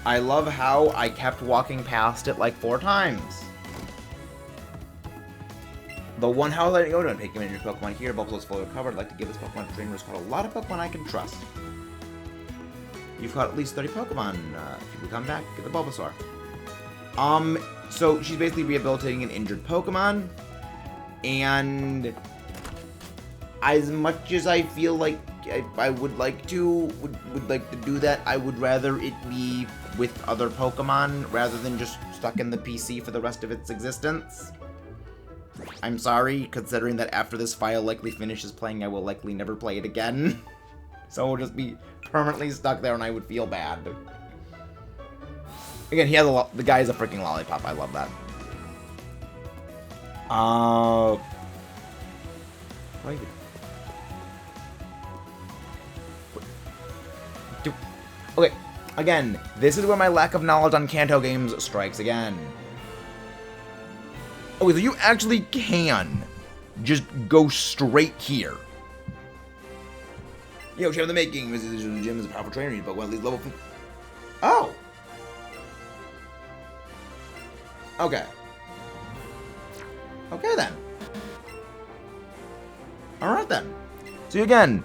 I love how I kept walking past it like 4 times. The one house I didn't go to and pick him in your Pokemon here, Bulbasaur's fully recovered. I'd like to give this Pokemon trainer who's caught a lot of Pokemon I can trust. You've caught at least 30 Pokemon. If you come back, get the Bulbasaur. So she's basically rehabilitating an injured Pokemon. And as much as I feel like I would like to do that, I would rather it be with other Pokemon rather than just stuck in the PC for the rest of its existence. I'm sorry, considering that after this file likely finishes playing, I will likely never play it again. So it'll just be permanently stuck there and I would feel bad. Again, he has the guy is a freaking lollipop. I love that. Okay, again, this is where my lack of knowledge on Kanto games strikes again. Okay, so you actually can just go straight here. Yo, Chef in the Making, this is the gym is a powerful trainer, but one of these level 50. Oh! Okay. Okay then. Alright then. So again,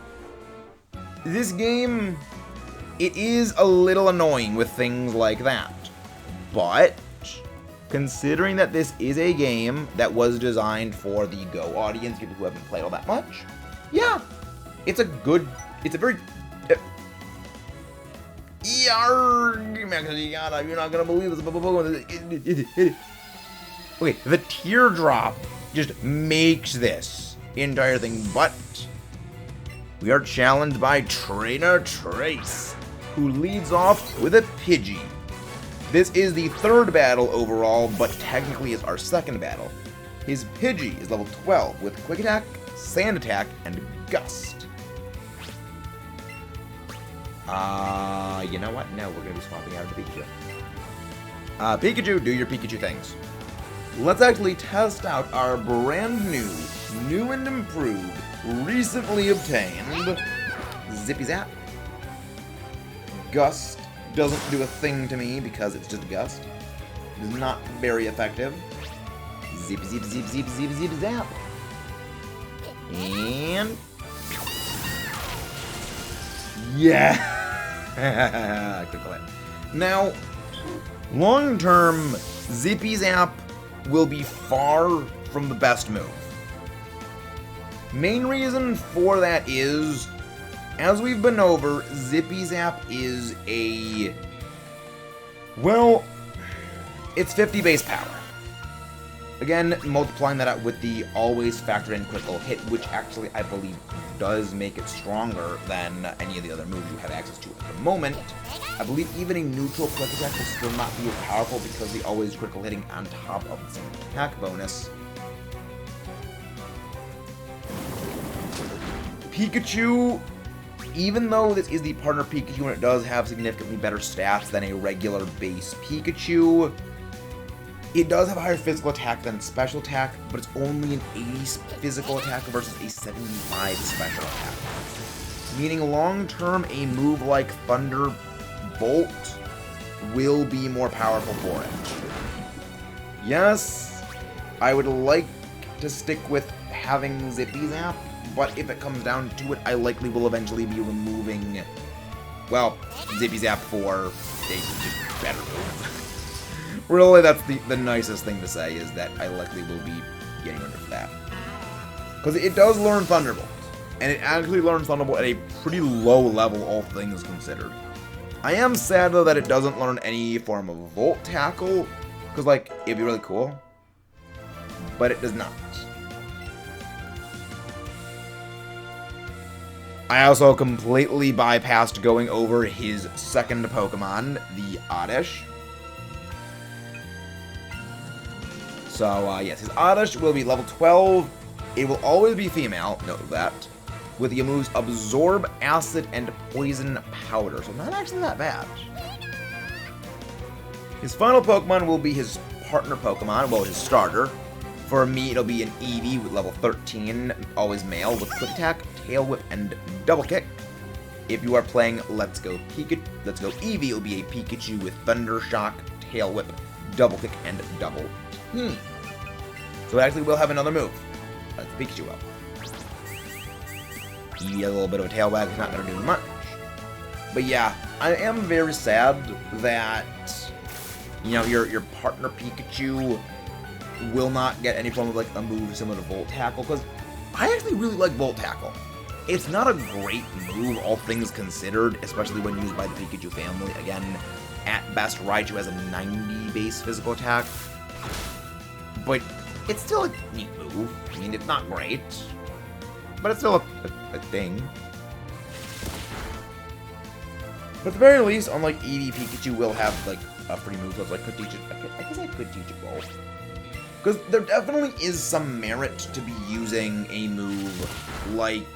this game, it is a little annoying with things like that. But considering that this is a game that was designed for the Go audience, people who haven't played all that much, yeah, it's a very... You're not gonna believe this. Okay, the teardrop just makes this entire thing, but we are challenged by Trainer Trace, who leads off with a Pidgey. This is the 3rd battle overall, but technically is our 2nd battle. His Pidgey is level 12 with Quick Attack, Sand Attack, and Gust. You know what? No, we're gonna be swapping out to Pikachu. Pikachu, do your Pikachu things. Let's actually test out our brand new and improved, recently obtained Zippy Zap. Gust doesn't do a thing to me because it's just a Gust. It is not very effective. Zip, zip, zip, zip, zip, zip, zap. And... yeah! Critical hit. Now, long-term, Zippy Zap will be far from the best move. Main reason for that is, as we've been over, Zippy Zap is a... well, it's 50 base power. Again, multiplying that out with the always factored in critical hit, which actually I believe does make it stronger than any of the other moves you have access to at the moment. I believe even a neutral quick attack will still not be as powerful because the always critical hitting on top of the same attack bonus. Pikachu, even though this is the partner Pikachu and it does have significantly better stats than a regular base Pikachu, it does have a higher physical attack than special attack, but it's only an 80 physical attack versus a 75 special attack. Meaning long-term, a move like Thunderbolt will be more powerful for it. Yes, I would like to stick with having Zippy Zap, but if it comes down to it, I likely will eventually be removing, well, Zippy Zap for a just better move. Really, that's the nicest thing to say, is that I likely will be getting rid of that. Because it does learn Thunderbolt, and it actually learns Thunderbolt at a pretty low level, all things considered. I am sad, though, that it doesn't learn any form of Volt Tackle, because, like, it'd be really cool, but it does not. I also completely bypassed going over his 2nd Pokemon, the Oddish. So, yes, his Oddish will be level 12. It will always be female, note that, with the moves Absorb, Acid, and Poison Powder. So not actually that bad. His final Pokemon will be his partner Pokemon, well, his starter. For me, it'll be an Eevee with level 13, always male, with Quick Attack, Tail Whip, and Double Kick. If you are playing Let's Go Eevee, it will be a Pikachu with Thunder Shock, Tail Whip, Double Kick, and Double Team. So it actually will have another move. That's Pikachu will. Eevee has a little bit of a tail wag, it's not going to do much. But yeah, I am very sad that, you know, your partner Pikachu will not get any form of like a move similar to Volt Tackle, because I actually really like Volt Tackle. It's not a great move, all things considered, especially when used by the Pikachu family. Again, at best, Raichu has a 90 base physical attack, but it's still a neat move. I mean, it's not great, but it's still a thing. But at the very least, unlike Eevee, Pikachu will have like a free move, so I could teach it. I guess I could teach it both. Because there definitely is some merit to be using a move like...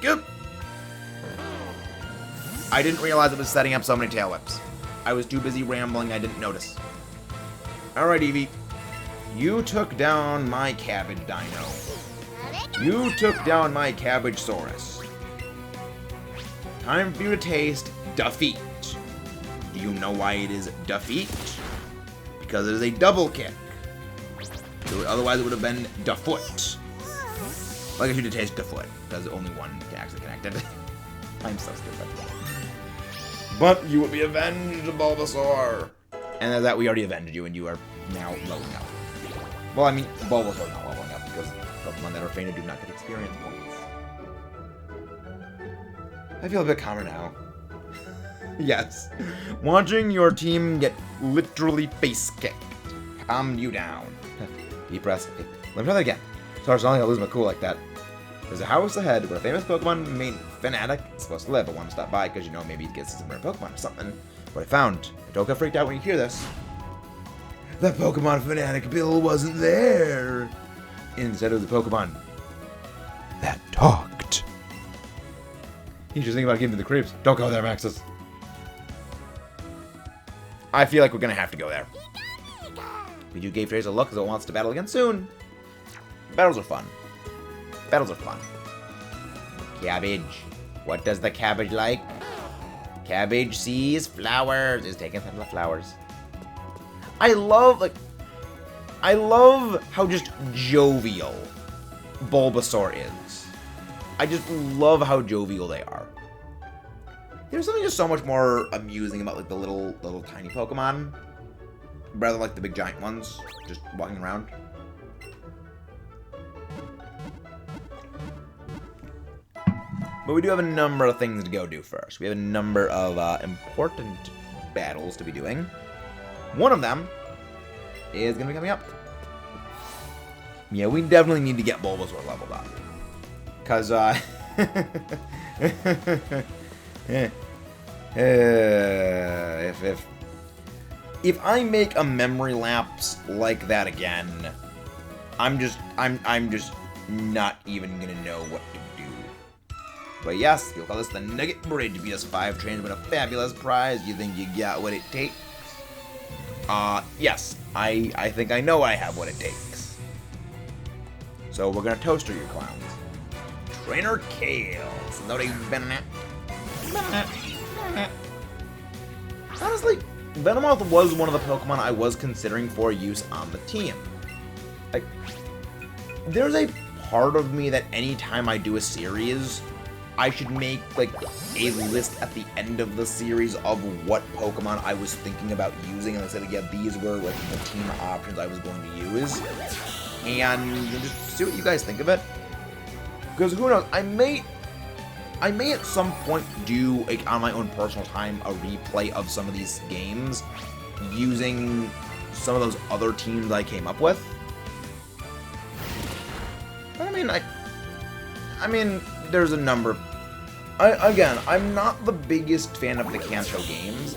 I didn't realize it was setting up so many tail whips. I was too busy rambling, I didn't notice. Alright, Eevee. You took down my Cabbage Dino. You took down my Cabbage Saurus. Time for you to taste defeat. Do you know why it is defeat? Because it is a double kick. Otherwise, it would have been Defoot. Well, I guess you did taste Defoot, because only one actually connected. I'm so stupid. But you will be avenged, Bulbasaur! And as that, we already avenged you, and you are now leveling up. Well, I mean, Bulbasaur not leveling up, because Pokemon that are fainted do not get experience points. I feel a bit calmer now. Yes. Watching your team get literally face-kicked calmed you down. Deep breaths. Okay, let me try that again. Sorry, it's not like I lose my cool like that. There's a house ahead where a famous Pokemon named Fanatic is supposed to live. I want to stop by because, you know, maybe it gets some rare Pokemon or something. What I found. Don't get freaked out when you hear this. The Pokemon Fanatic Bill wasn't there. Instead of the Pokemon that talked. He's just thinking about giving me the creeps. Don't go there, Maxis. I feel like we're going to have to go there. Pikachu gave Trace a look as it wants to battle again soon. Battles are fun. Battles are fun. Cabbage. What does the cabbage like? Cabbage sees flowers. Is taking some of the flowers. I love how just jovial Bulbasaur is. I just love how jovial they are. There's something just so much more amusing about like the little tiny Pokemon, rather than like the big giant ones just walking around. But we do have a number of things to go do first. We have a number of important battles to be doing. One of them is going to be coming up. Yeah, we definitely need to get Bulbasaur leveled up. Because, if I make a memory lapse like that again, I'm just not even gonna know what to do. But yes, you'll call this the Nugget Bridge. PS5 trains win a fabulous prize. You think you got what it takes? Yes, I think I know I have what it takes. So we're gonna toaster you clowns. Trainer Kales. Loading Venomoth. Honestly, Venomoth was one of the Pokemon I was considering for use on the team. Like, there's a part of me that anytime I do a series, I should make, like, a list at the end of the series of what Pokemon I was thinking about using, and I said, like, yeah, these were, like, the team options I was going to use, and just see what you guys think of it. Because who knows, I may at some point do, like, on my own personal time, a replay of some of these games using some of those other teams I came up with. But I mean, there's a number of... Again, I'm not the biggest fan of the Kanto games,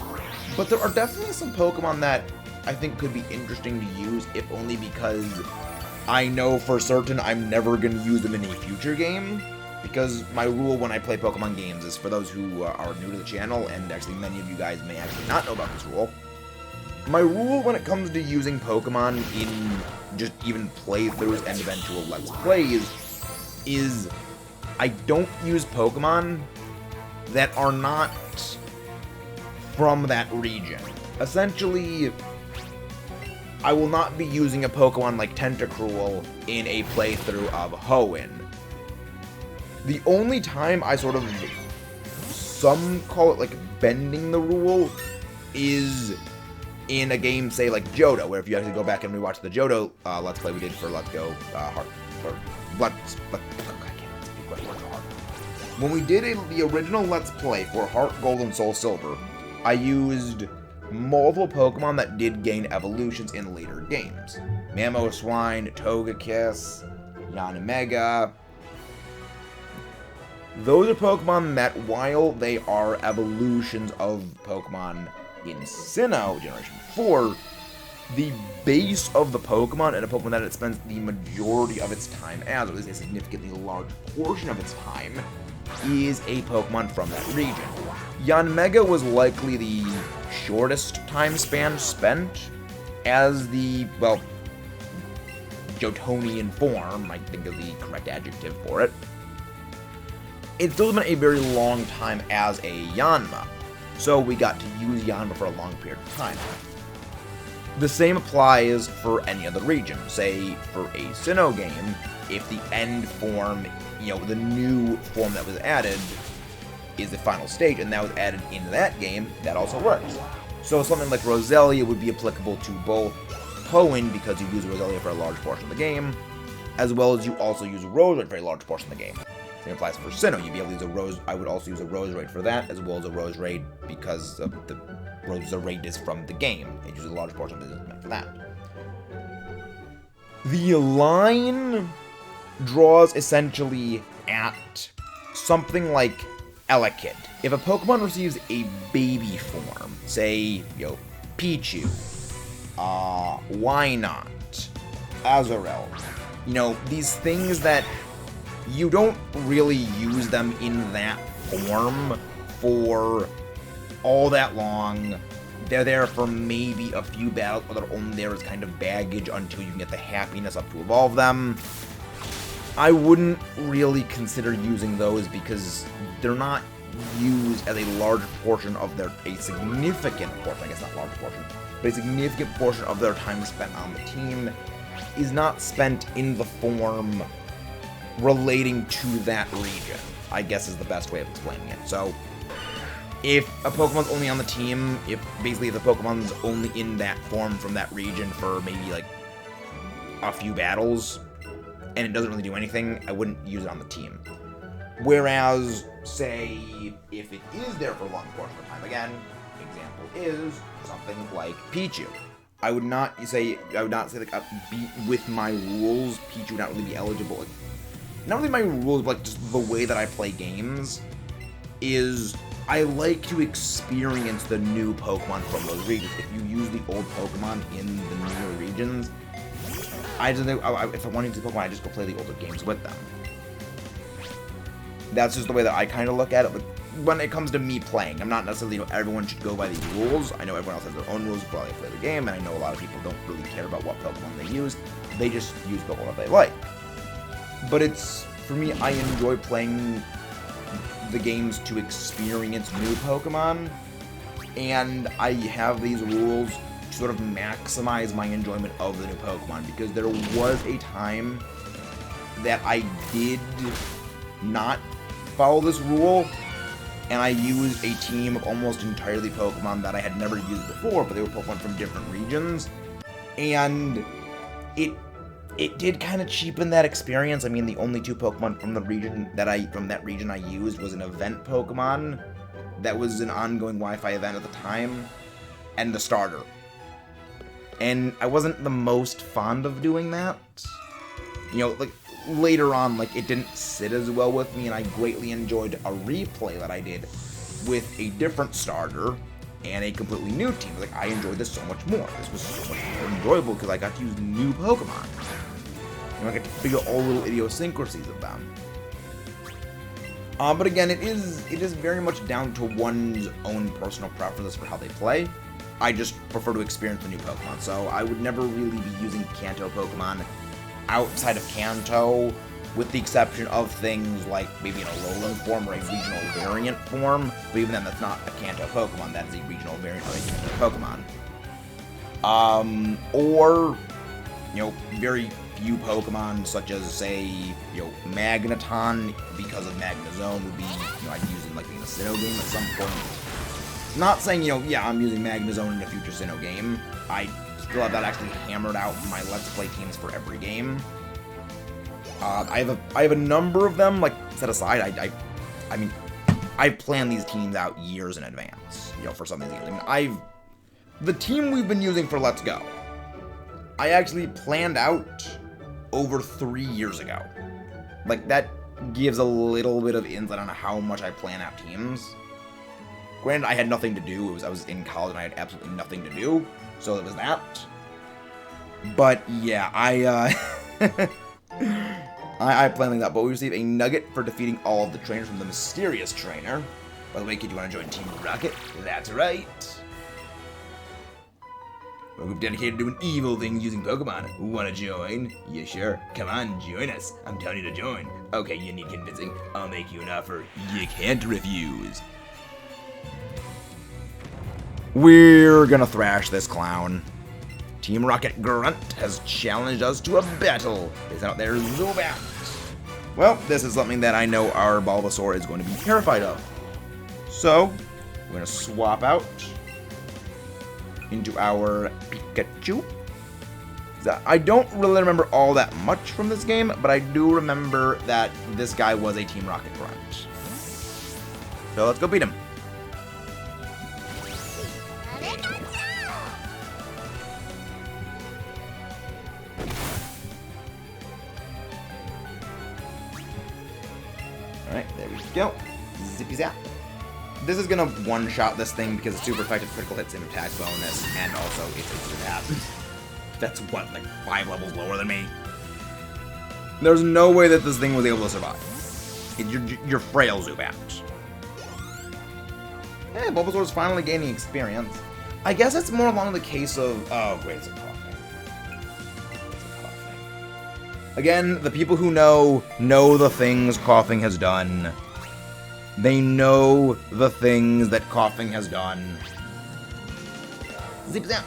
but there are definitely some Pokemon that I think could be interesting to use, if only because I know for certain I'm never going to use them in a future game. Because my rule when I play Pokemon games is, for those who are new to the channel, and actually many of you guys may actually not know about this rule, my rule when it comes to using Pokemon in just even playthroughs and eventual Let's Plays is I don't use Pokemon that are not from that region. Essentially, I will not be using a Pokemon like Tentacruel in a playthrough of Hoenn. The only time I sort of, some call it like bending the rule, is in a game, say like Johto, where if you actually go back and rewatch the Johto Let's Play we did for Let's Go Heart, or when we did the original Let's Play for Heart Gold and Soul Silver, I used multiple Pokemon that did gain evolutions in later games. Mamoswine, Togekiss, Yanmega. Those are Pokemon that, while they are evolutions of Pokemon in Sinnoh Generation 4, the base of the Pokemon, and a Pokemon that it spends the majority of its time as, or at least a significantly large portion of its time, is a Pokemon from that region. Yanmega was likely the shortest time span spent as the, well, Jotonian form, I think is the correct adjective for it. It's still been a very long time as a Yanma, so we got to use Yanma for a long period of time. The same applies for any other region. Say, for a Sinnoh game, if the end form, the new form that was added is the final stage, and that was added into that game, that also works. So something like Roselia would be applicable to both Hoenn, because you use Roselia for a large portion of the game, as well as you also use Roserade for a large portion of the game. Same applies for Sinnoh. You'd be able to use a Rose. I would also use a Roserade for that, as well as a Roserade because of the Roserade is from the game. It uses a large portion of it meant for that. The line draws essentially at something like Elekid. If a Pokemon receives a baby form, say, Pichu, Wynot, Azurel, these things that you don't really use them in that form for all that long. They're there for maybe a few battles, or they're only there as kind of baggage until you can get the happiness up to evolve them. I wouldn't really consider using those because they're not used as a large portion of a significant portion, I guess not large portion, but a significant portion of their time spent on the team is not spent in the form relating to that region, I guess is the best way of explaining it. So, if a Pokemon's only on the team, if the Pokemon's only in that form from that region for maybe like a few battles, and it doesn't really do anything, I wouldn't use it on the team. Whereas, say, if it is there for a long portion of time, again, example is something like Pichu. I would not say like with my rules, Pichu would not really be eligible. Like, not really my rules, but like just the way that I play games is I like to experience the new Pokemon from those regions. If you use the old Pokemon in the newer regions, if I want to use the Pokemon, I just go play the older games with them. That's just the way that I kind of look at it. But when it comes to me playing, I'm not necessarily, everyone should go by these rules. I know everyone else has their own rules for how they play the game, and I know a lot of people don't really care about what Pokemon they use. They just use Pokemon they like. But for me, I enjoy playing the games to experience new Pokemon, and I have these rules to sort of maximize my enjoyment of the new Pokemon, because there was a time that I did not follow this rule, and I used a team of almost entirely Pokemon that I had never used before, but they were Pokemon from different regions, and it did kind of cheapen that experience. I mean, the only two Pokemon from that region I used was an event Pokemon that was an ongoing Wi-Fi event at the time, and the starter. And I wasn't the most fond of doing that. Like, later on, like, it didn't sit as well with me, and I greatly enjoyed a replay that I did with a different starter and a completely new team. Like, I enjoyed this so much more. This was so much more enjoyable because I got to use new Pokemon. I got to figure all the little idiosyncrasies of them. But again, it is very much down to one's own personal preferences for how they play. I just prefer to experience the new Pokemon, so I would never really be using Kanto Pokemon outside of Kanto with the exception of things like maybe in a Alolan form or a regional variant form. But even then, that's not a Kanto Pokemon. That is a regional variant of a Kanto Pokemon. Or, very few Pokemon, such as, say, Magneton, because of Magnezone, would be, I'd use it like in a Sinnoh game at some point. Not saying, yeah, I'm using Magnezone in a future Sinnoh game. I still have that actually hammered out in my Let's Play teams for every game. I have a number of them, like, set aside. I mean, I've planned these teams out years in advance, for some of these games. I mean, the team we've been using for Let's Go, I actually planned out over 3 years ago. Like, that gives a little bit of insight on how much I plan out teams. Granted, I had nothing to do. I was in college and I had absolutely nothing to do, so it was that. But yeah, I planned that. But we received a Nugget for defeating all of the trainers from the mysterious trainer. By the way, kid, you want to join Team Rocket? That's right. A group dedicated to doing evil things using Pokemon. Want to join? Yeah, sure. Come on, join us. I'm telling you to join. Okay, you need convincing. I'll make you an offer you can't refuse. We're gonna thrash this clown. Team Rocket Grunt has challenged us to a battle. Is out there Zubat? Well, this is something that I know our Bulbasaur is going to be terrified of. So, we're gonna swap out into our Pikachu. I don't really remember all that much from this game, but I do remember that this guy was a Team Rocket Grunt. So let's go beat him. Alright, there we go. Zippy zap. This is gonna one-shot this thing because it's super effective critical hits and attack bonus, and also it's a Zubat. That's what, like 5 levels lower than me? There's no way that this thing was able to survive. You're frail, Zubat. Yeah, Bulbasaur's finally gaining experience. I guess it's more along the case of... Oh, great, it's a coughing. Again, the people who know the things coughing has done. They know the things that coughing has done. Zip zap.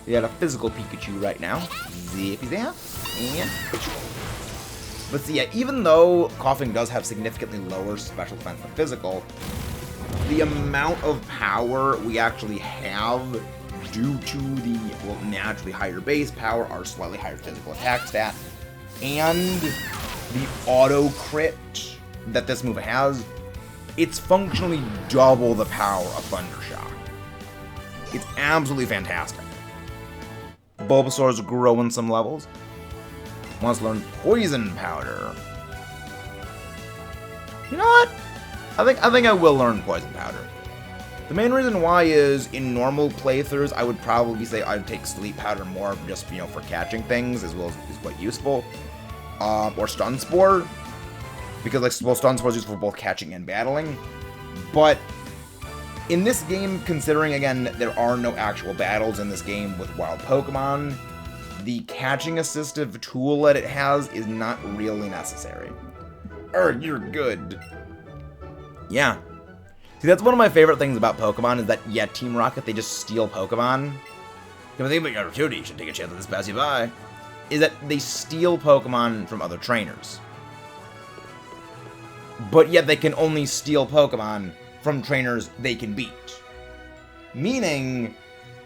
We got a physical Pikachu right now. Zippy zap. And Pikachu. But see, yeah, even though coughing does have significantly lower special defense than physical, the amount of power we actually have due to the, well, naturally higher base power, our slightly higher physical attack stat, and the auto crit that this move has, it's functionally double the power of Thundershock. It's absolutely fantastic. Bulbasaur's growing some levels. Wants to learn Poison Powder. You know what? I think I will learn Poison Powder. The main reason why is, in normal playthroughs, I would probably say I'd take Sleep Powder more just, for catching things, as well as is quite useful. Or Stun Spore. Because, Stun Spore is useful for both catching and battling. But in this game, considering, again, there are no actual battles in this game with wild Pokemon, the catching assistive tool that it has is not really necessary. You're good. Yeah. See, that's one of my favorite things about Pokemon, is that, yeah, Team Rocket, they just steal Pokemon. If you think about your opportunity, you should take a chance on this pass you by. Is that they steal Pokemon from other trainers. But yet they can only steal Pokemon from trainers they can beat. Meaning,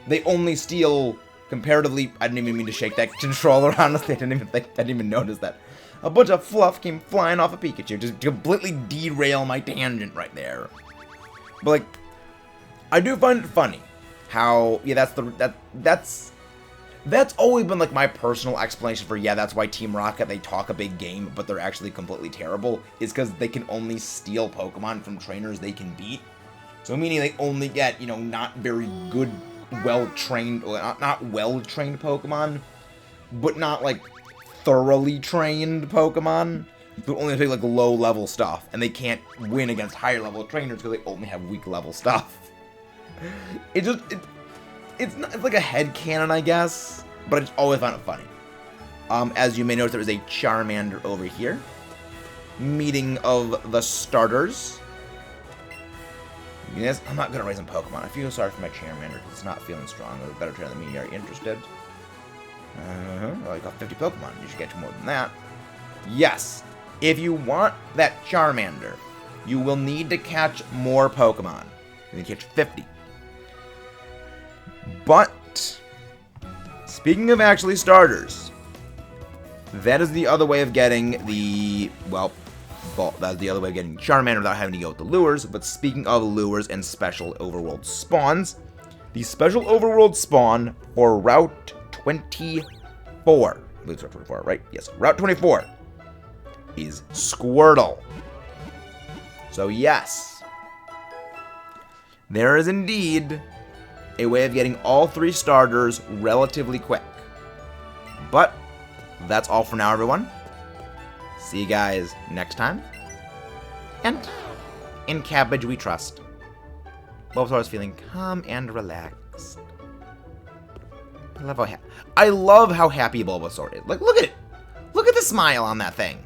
they only steal comparatively... I didn't even mean to shake that controller, honestly. I didn't even notice that. A bunch of fluff came flying off of Pikachu, just to completely derail my tangent right there. But, I do find it funny how, yeah, that's always been, my personal explanation for, yeah, that's why Team Rocket, they talk a big game, but they're actually completely terrible, is because they can only steal Pokemon from trainers they can beat. So, meaning they only get, not very good, well-trained, not well-trained Pokemon, but not, thoroughly trained Pokemon. Who only take, low-level stuff, and they can't win against higher-level trainers because they only have weak-level stuff. It's like a headcanon, I guess, but I just always found it funny. As you may notice, there is a Charmander over here. Meeting of the starters. Yes, I'm not good at raising Pokemon. I feel sorry for my Charmander because it's not feeling strong. There's a better trainer than me. Are you interested? Well, you got 50 Pokemon. You should get more than that. Yes. If you want that Charmander, you will need to catch more Pokemon. You need to catch 50. But, speaking of actually starters, that is the other way of getting the, well, that's the other way of getting Charmander without having to go with the lures. But speaking of lures and special overworld spawns, the special overworld spawn for Route 24, I believe it's Route 24, right? Yes, Route 24 is Squirtle. So yes, there is indeed a way of getting all 3 starters relatively quick. But that's all for now, everyone. See you guys next time. And in Cabbage we trust. Bulbasaur is feeling calm and relaxed. I love how happy Bulbasaur is. Like, look at it. Look at the smile on that thing.